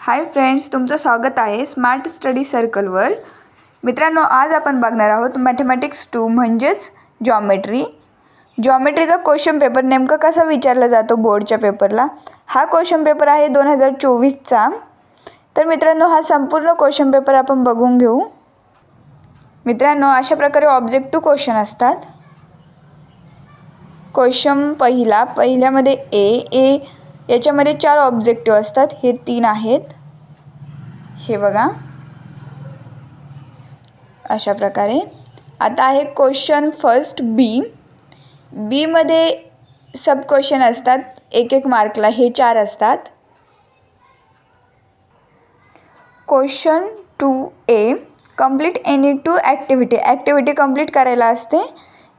Hi friends, तुमचं स्वागत आहे स्मार्ट स्टडी सर्कलवर। मित्रांनो, आज आपण बघणार आहोत मॅथमॅटिक्स 2 म्हणजेच जॉमेट्री। जॉमेट्रीचा क्वेश्चन पेपर नेमका कसा विचारला जातो बोर्डच्या पेपरला, हा क्वेश्चन पेपर आहे 2024चा। तर मित्रांनो, हा संपूर्ण क्वेश्चन पेपर आपण बघून घेऊ। मित्रांनो, अशा प्रकारे ऑब्जेक्टिव्ह क्वेश्चन असतात। क्वेश्चन पहिल्यामध्ये ए याच्यामध्ये 4 ऑब्जेक्टिव्ह असतात, हे 3 आहेत। हे बघा अशा प्रकारे। आता आहे क्वेश्चन फर्स्ट बी मध्ये सब क्वेश्चन असतात, एक मार्कला, हे 4 असतात। Question 2A complete any 2 activity complete करायला असते।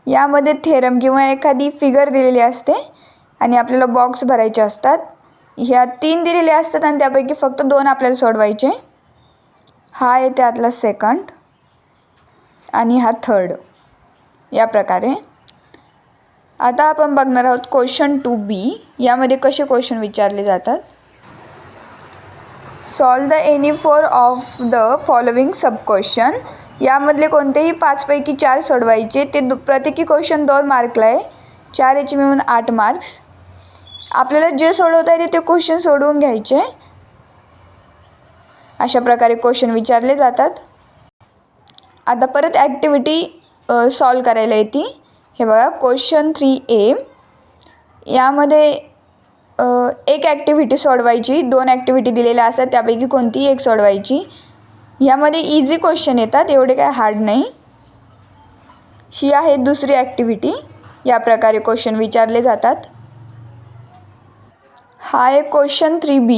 यामध्ये थेरम किंवा एखादी फिगर दिलेली असते आणि आपल्याला बॉक्स भरायचे असतात। ह्या 3 दिलेले असतात आणि त्यापैकी फक्त 2 आपल्याला सोडवायचे। हा आहे त्यातला सेकंड आणि हा थर्ड, या प्रकारे। आता आपण बघणार आहोत क्वेश्चन 2B। यामध्ये कसे क्वेश्चन विचारले जातात। Solve the any 4 of the following sub question. यामधले कोणतेही 5 पैकी 4 सोडवायचे। ते प्रत्येकी क्वेश्चन 2 मार्कला आहे, 4 याचे मिळून 8 मार्क्स। आपल्याला जे सोडवता येते ते क्वेश्चन सोडवून घ्यायचे। अशा प्रकारे क्वेश्चन विचारले जातात। आता परत ॲक्टिव्हिटी सॉल्व करायला येते। हे बघा क्वेश्चन 3A। यामध्ये एक ॲक्टिव्हिटी सोडवायची, 2 ॲक्टिव्हिटी दिलेल्या असतात, त्यापैकी कोणतीही एक सोडवायची। यामध्ये इझी क्वेश्चन येतात, एवढे काय हार्ड नाही। ही आहे दुसरी ॲक्टिव्हिटी। या प्रकारे क्वेश्चन विचारले जातात। हा आहे क्वेश्चन 3B।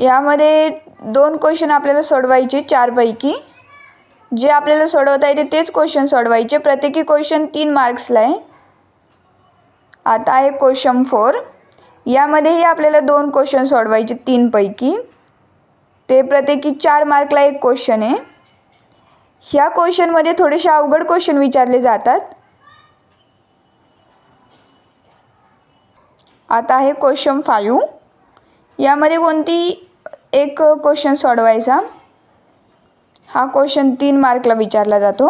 यामध्ये 2 क्वेश्चन आपल्याला सोडवायचे 4 पैकी। जे आपल्याला सोडवता येते तेच क्वेश्चन सोडवायचे। प्रत्येकी क्वेश्चन 3 मार्क्सला आहे। आता आहे क्वेश्चन 4। यामध्येही आपल्याला 2 क्वेश्चन सोडवायचे 3 पैकी। ते प्रत्येकी 4 मार्कला एक क्वेश्चन आहे। ह्या क्वेश्चनमध्ये थोडेसे अवघड क्वेश्चन विचारले जातात। आता आहे क्वेश्चन 5। यामध्ये कोणती एक क्वेश्चन सोडवायचा। हा क्वेश्चन 3 मार्कला विचारला जातो।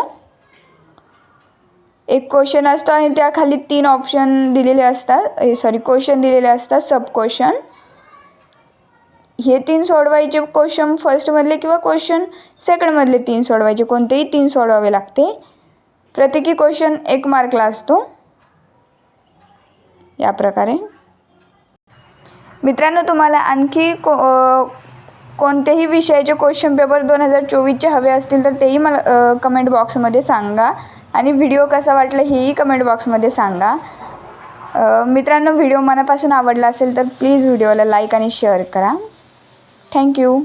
एक क्वेश्चन असतो आणि त्याखाली 3 ऑप्शन दिलेले असतात, क्वेश्चन दिलेले असतात, सब क्वेश्चन। हे 3 सोडवायचे, क्वेश्चन फर्स्टमधले किंवा क्वेश्चन सेकंडमधले 3 सोडवायचे, कोणतेही 3 सोडवावे लागते। प्रत्येकी क्वेश्चन 1 मार्कला असतो, या प्रकारे। मित्रांनो, तुम्हाला आणखी कोणत्याही विषयाचे क्वेश्चन पेपर 2024चे हवे असतील तर तेही मला कमेंट बॉक्समध्ये सांगा आणि व्हिडिओ कसा वाटला हेही कमेंट बॉक्समध्ये सांगा। मित्रांनो, व्हिडिओ मनापासून आवडला असेल तर प्लीज व्हिडिओला लाईक आणि शेअर करा। थँक्यू।